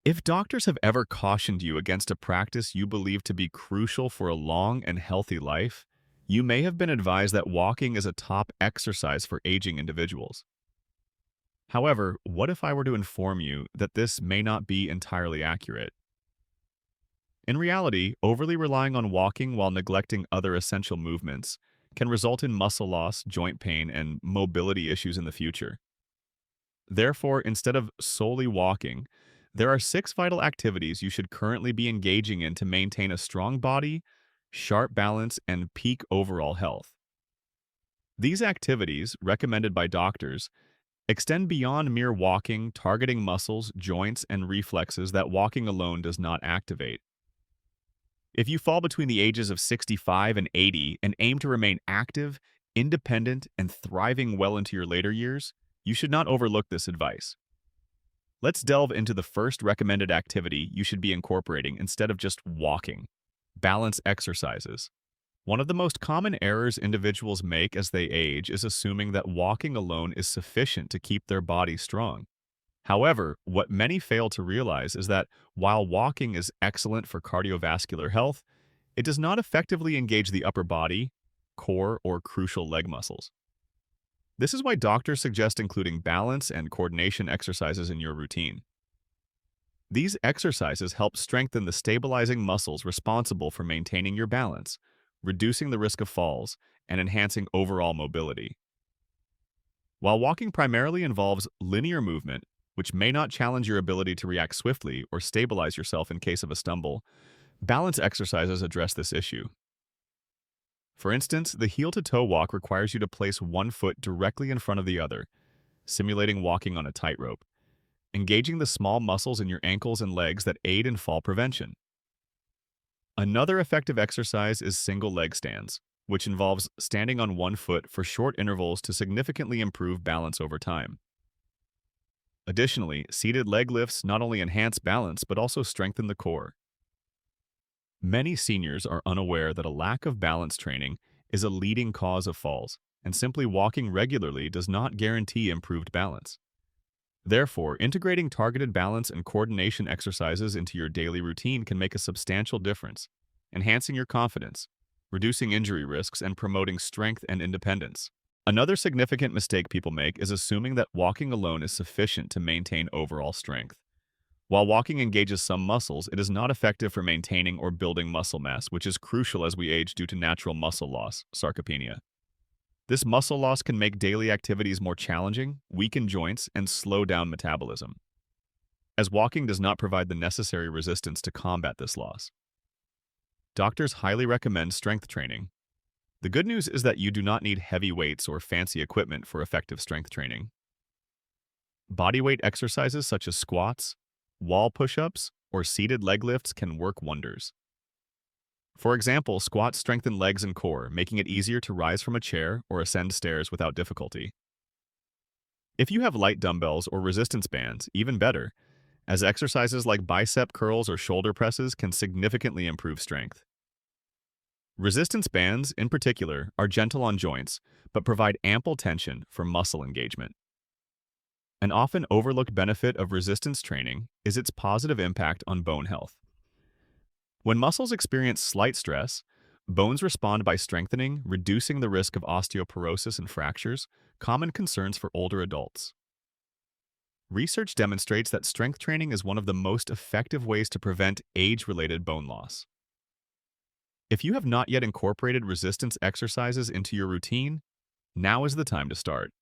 If doctors have ever cautioned you against a practice you believe to be crucial for a long and healthy life, you may have been advised that walking is a top exercise for aging individuals. However, what if I were to inform you that this may not be entirely accurate? In reality, overly relying on walking while neglecting other essential movements can result in muscle loss, joint pain, and mobility issues in the future. Therefore, instead of solely walking, there are six vital activities you should currently be engaging in to maintain a strong body, sharp balance, and peak overall health. These activities, recommended by doctors, extend beyond mere walking, targeting muscles, joints, and reflexes that walking alone does not activate. If you fall between the ages of 65 and 80 and aim to remain active, independent, and thriving well into your later years, you should not overlook this advice. Let's delve into the first recommended activity you should be incorporating instead of just walking: balance exercises. One of the most common errors individuals make as they age is assuming that walking alone is sufficient to keep their body strong. However, what many fail to realize is that while walking is excellent for cardiovascular health, it does not effectively engage the upper body, core, or crucial leg muscles. This is why doctors suggest including balance and coordination exercises in your routine. These exercises help strengthen the stabilizing muscles responsible for maintaining your balance, reducing the risk of falls, and enhancing overall mobility. While walking primarily involves linear movement, which may not challenge your ability to react swiftly or stabilize yourself in case of a stumble, balance exercises address this issue. For instance, the heel-to-toe walk requires you to place one foot directly in front of the other, simulating walking on a tightrope, engaging the small muscles in your ankles and legs that aid in fall prevention. Another effective exercise is single leg stands, which involves standing on one foot for short intervals to significantly improve balance over time. Additionally, seated leg lifts not only enhance balance but also strengthen the core. Many seniors are unaware that a lack of balance training is a leading cause of falls, and simply walking regularly does not guarantee improved balance. Therefore, integrating targeted balance and coordination exercises into your daily routine can make a substantial difference, enhancing your confidence, reducing injury risks, and promoting strength and independence. Another significant mistake people make is assuming that walking alone is sufficient to maintain overall strength. While walking engages some muscles, it is not effective for maintaining or building muscle mass, which is crucial as we age due to natural muscle loss, sarcopenia. This muscle loss can make daily activities more challenging, weaken joints, and slow down metabolism, as walking does not provide the necessary resistance to combat this loss. Doctors highly recommend strength training. The good news is that you do not need heavy weights or fancy equipment for effective strength training. Bodyweight exercises such as squats, wall push-ups, or seated leg lifts can work wonders. For example, squats strengthen legs and core, making it easier to rise from a chair or ascend stairs without difficulty. If you have light dumbbells or resistance bands, even better, as exercises like bicep curls or shoulder presses can significantly improve strength. Resistance bands, in particular, are gentle on joints, but provide ample tension for muscle engagement. An often overlooked benefit of resistance training is its positive impact on bone health. When muscles experience slight stress, bones respond by strengthening, reducing the risk of osteoporosis and fractures, common concerns for older adults. Research demonstrates that strength training is one of the most effective ways to prevent age-related bone loss. If you have not yet incorporated resistance exercises into your routine, now is the time to start.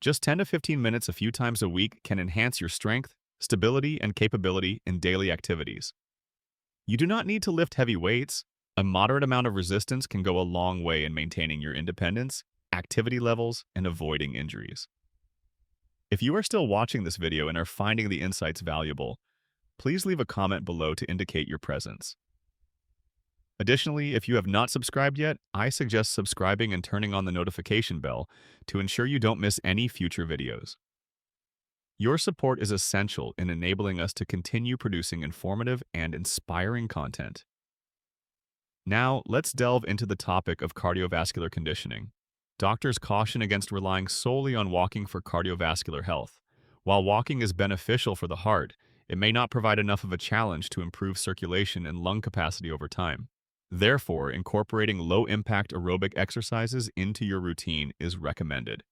Just 10 to 15 minutes a few times a week can enhance your strength, stability, and capability in daily activities. You do not need to lift heavy weights. A moderate amount of resistance can go a long way in maintaining your independence, activity levels, and avoiding injuries. If you are still watching this video and are finding the insights valuable, please leave a comment below to indicate your presence. Additionally, if you have not subscribed yet, I suggest subscribing and turning on the notification bell to ensure you don't miss any future videos. Your support is essential in enabling us to continue producing informative and inspiring content. Now, let's delve into the topic of cardiovascular conditioning. Doctors caution against relying solely on walking for cardiovascular health. While walking is beneficial for the heart, it may not provide enough of a challenge to improve circulation and lung capacity over time. Therefore, incorporating low-impact aerobic exercises into your routine is recommended.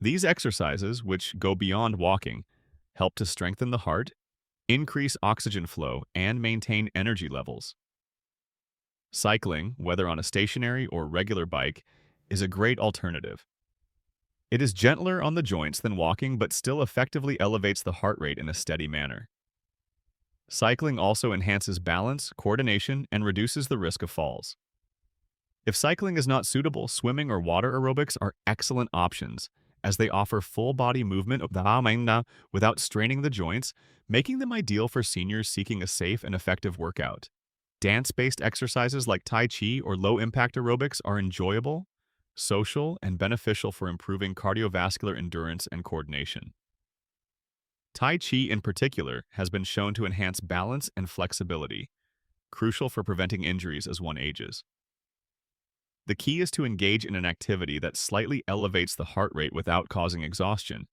These exercises, which go beyond walking, help to strengthen the heart, increase oxygen flow, and maintain energy levels. Cycling, whether on a stationary or regular bike, is a great alternative. It is gentler on the joints than walking but still effectively elevates the heart rate in a steady manner. Cycling also enhances balance, coordination, and reduces the risk of falls. If cycling is not suitable, swimming or water aerobics are excellent options, as they offer full-body movement without straining the joints, making them ideal for seniors seeking a safe and effective workout. Dance-based exercises like Tai Chi or low-impact aerobics are enjoyable, social, and beneficial for improving cardiovascular endurance and coordination. Tai Chi in particular has been shown to enhance balance and flexibility, crucial for preventing injuries as one ages. The key is to engage in an activity that slightly elevates the heart rate without causing exhaustion,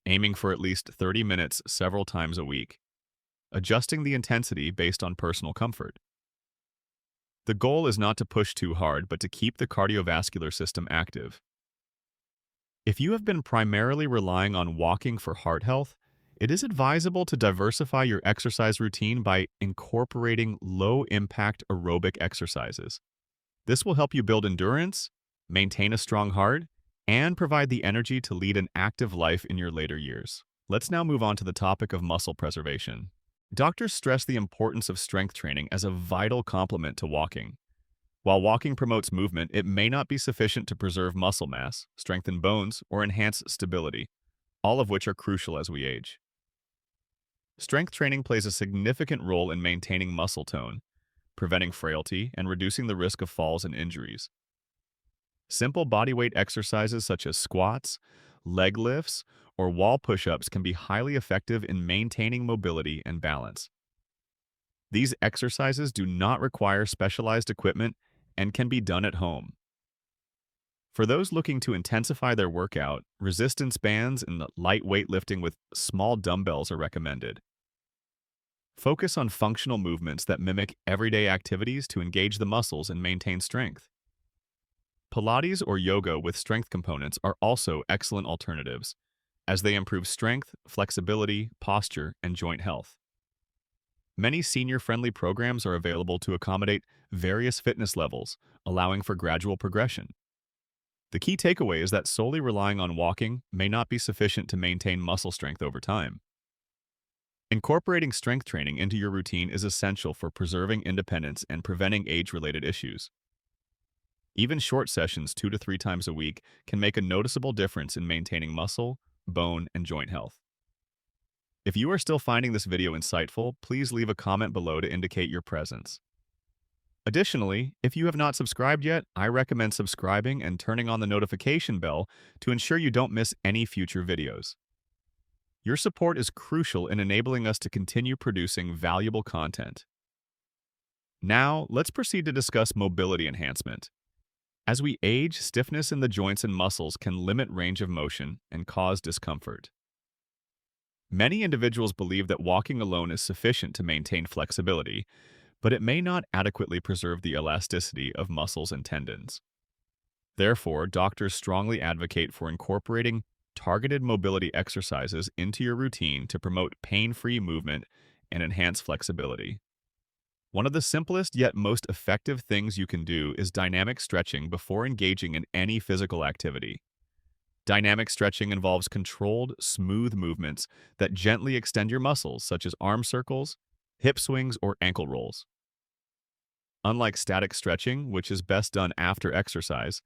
aiming for at least 30 minutes several times a week, adjusting the intensity based on personal comfort. The goal is not to push too hard, but to keep the cardiovascular system active. If you have been primarily relying on walking for heart health, it is advisable to diversify your exercise routine by incorporating low-impact aerobic exercises. This will help you build endurance, maintain a strong heart, and provide the energy to lead an active life in your later years. Let's now move on to the topic of muscle preservation. Doctors stress the importance of strength training as a vital complement to walking. While walking promotes movement, it may not be sufficient to preserve muscle mass, strengthen bones, or enhance stability, all of which are crucial as we age. Strength training plays a significant role in maintaining muscle tone, preventing frailty, and reducing the risk of falls and injuries. Simple bodyweight exercises such as squats, leg lifts, or wall push-ups can be highly effective in maintaining mobility and balance. These exercises do not require specialized equipment and can be done at home. For those looking to intensify their workout, resistance bands and light weightlifting with small dumbbells are recommended. Focus on functional movements that mimic everyday activities to engage the muscles and maintain strength. Pilates or yoga with strength components are also excellent alternatives, as they improve strength, flexibility, posture, and joint health. Many senior-friendly programs are available to accommodate various fitness levels, allowing for gradual progression. The key takeaway is that solely relying on walking may not be sufficient to maintain muscle strength over time. Incorporating strength training into your routine is essential for preserving independence and preventing age-related issues. Even short sessions 2 to 3 times a week can make a noticeable difference in maintaining muscle, bone, and joint health. If you are still finding this video insightful, please leave a comment below to indicate your presence. Additionally, if you have not subscribed yet, I recommend subscribing and turning on the notification bell to ensure you don't miss any future videos. Your support is crucial in enabling us to continue producing valuable content. Now, let's proceed to discuss mobility enhancement. As we age, stiffness in the joints and muscles can limit range of motion and cause discomfort. Many individuals believe that walking alone is sufficient to maintain flexibility, but it may not adequately preserve the elasticity of muscles and tendons. Therefore, doctors strongly advocate for incorporating targeted mobility exercises into your routine to promote pain-free movement and enhance flexibility. One of the simplest yet most effective things you can do is dynamic stretching before engaging in any physical activity. Dynamic stretching involves controlled, smooth movements that gently extend your muscles, such as arm circles, hip swings, or ankle rolls. Unlike static stretching, which is best done after exercise,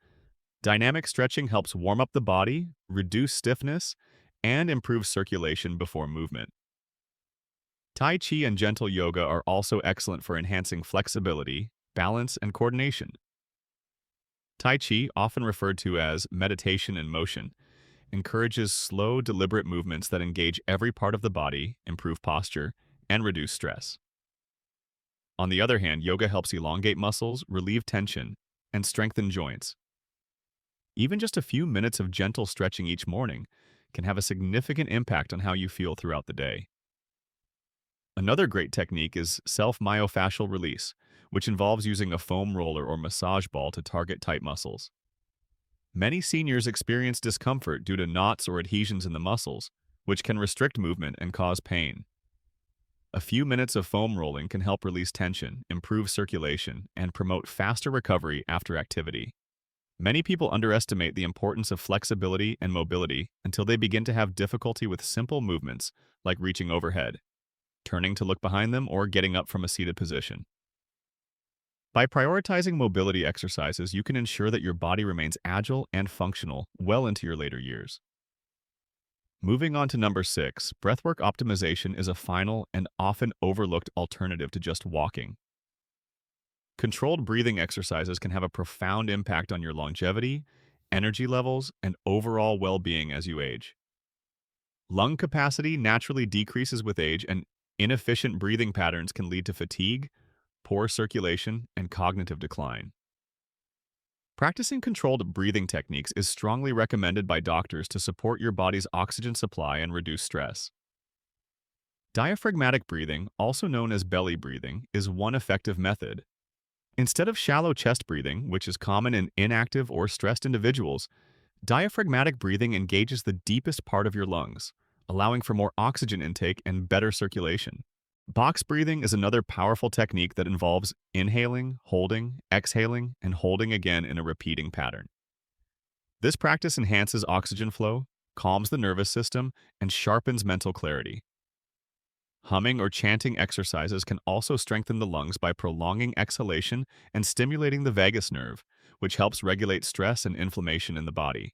dynamic stretching helps warm up the body, reduce stiffness, and improve circulation before movement. Tai Chi and gentle yoga are also excellent for enhancing flexibility, balance, and coordination. Tai Chi, often referred to as meditation in motion, encourages slow, deliberate movements that engage every part of the body, improve posture, and reduce stress. On the other hand, yoga helps elongate muscles, relieve tension, and strengthen joints. Even just a few minutes of gentle stretching each morning can have a significant impact on how you feel throughout the day. Another great technique is self-myofascial release, which involves using a foam roller or massage ball to target tight muscles. Many seniors experience discomfort due to knots or adhesions in the muscles, which can restrict movement and cause pain. A few minutes of foam rolling can help release tension, improve circulation, and promote faster recovery after activity. Many people underestimate the importance of flexibility and mobility until they begin to have difficulty with simple movements like reaching overhead, turning to look behind them, or getting up from a seated position. By prioritizing mobility exercises, you can ensure that your body remains agile and functional well into your later years. Moving on to number 6, breathwork optimization is a final and often overlooked alternative to just walking. Controlled breathing exercises can have a profound impact on your longevity, energy levels, and overall well-being as you age. Lung capacity naturally decreases with age, and inefficient breathing patterns can lead to fatigue, poor circulation, and cognitive decline. Practicing controlled breathing techniques is strongly recommended by doctors to support your body's oxygen supply and reduce stress. Diaphragmatic breathing, also known as belly breathing, is one effective method. Instead of shallow chest breathing, which is common in inactive or stressed individuals, diaphragmatic breathing engages the deepest part of your lungs, allowing for more oxygen intake and better circulation. Box breathing is another powerful technique that involves inhaling, holding, exhaling, and holding again in a repeating pattern. This practice enhances oxygen flow, calms the nervous system, and sharpens mental clarity. Humming or chanting exercises can also strengthen the lungs by prolonging exhalation and stimulating the vagus nerve, which helps regulate stress and inflammation in the body.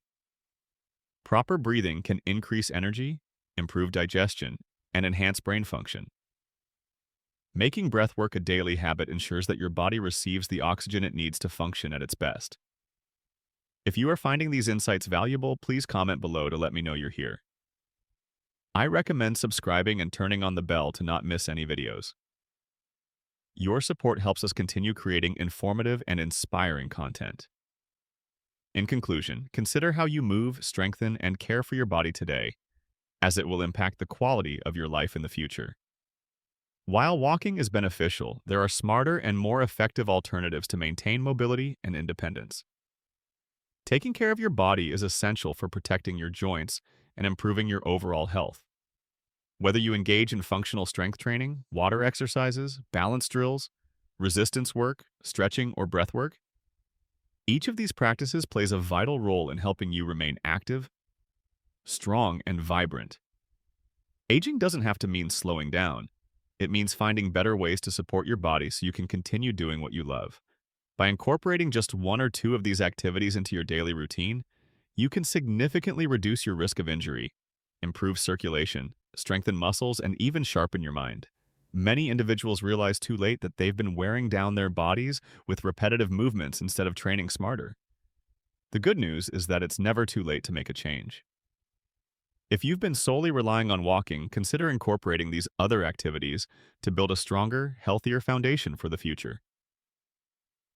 Proper breathing can increase energy, improve digestion, and enhance brain function. Making breathwork a daily habit ensures that your body receives the oxygen it needs to function at its best. If you are finding these insights valuable, please comment below to let me know you're here. I recommend subscribing and turning on the bell to not miss any videos. Your support helps us continue creating informative and inspiring content. In conclusion, consider how you move, strengthen, and care for your body today, as it will impact the quality of your life in the future. While walking is beneficial, there are smarter and more effective alternatives to maintain mobility and independence. Taking care of your body is essential for protecting your joints and improving your overall health. Whether you engage in functional strength training, water exercises, balance drills, resistance work, stretching, or breath work, each of these practices plays a vital role in helping you remain active, strong, and vibrant. Aging doesn't have to mean slowing down. It means finding better ways to support your body so you can continue doing what you love. By incorporating just one or two of these activities into your daily routine, you can significantly reduce your risk of injury, improve circulation, strengthen muscles, and even sharpen your mind. Many individuals realize too late that they've been wearing down their bodies with repetitive movements instead of training smarter. The good news is that it's never too late to make a change. If you've been solely relying on walking, consider incorporating these other activities to build a stronger, healthier foundation for the future.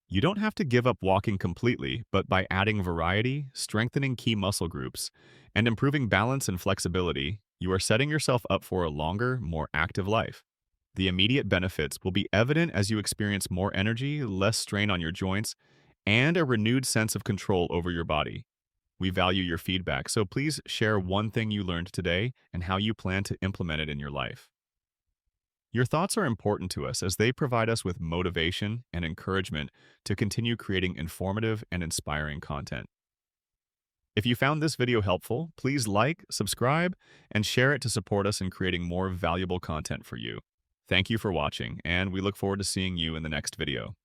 You don't have to give up walking completely, but by adding variety, strengthening key muscle groups, and improving balance and flexibility, you are setting yourself up for a longer, more active life. The immediate benefits will be evident as you experience more energy, less strain on your joints, and a renewed sense of control over your body. We value your feedback, so please share one thing you learned today and how you plan to implement it in your life. Your thoughts are important to us as they provide us with motivation and encouragement to continue creating informative and inspiring content. If you found this video helpful, please like, subscribe, and share it to support us in creating more valuable content for you. Thank you for watching, and we look forward to seeing you in the next video.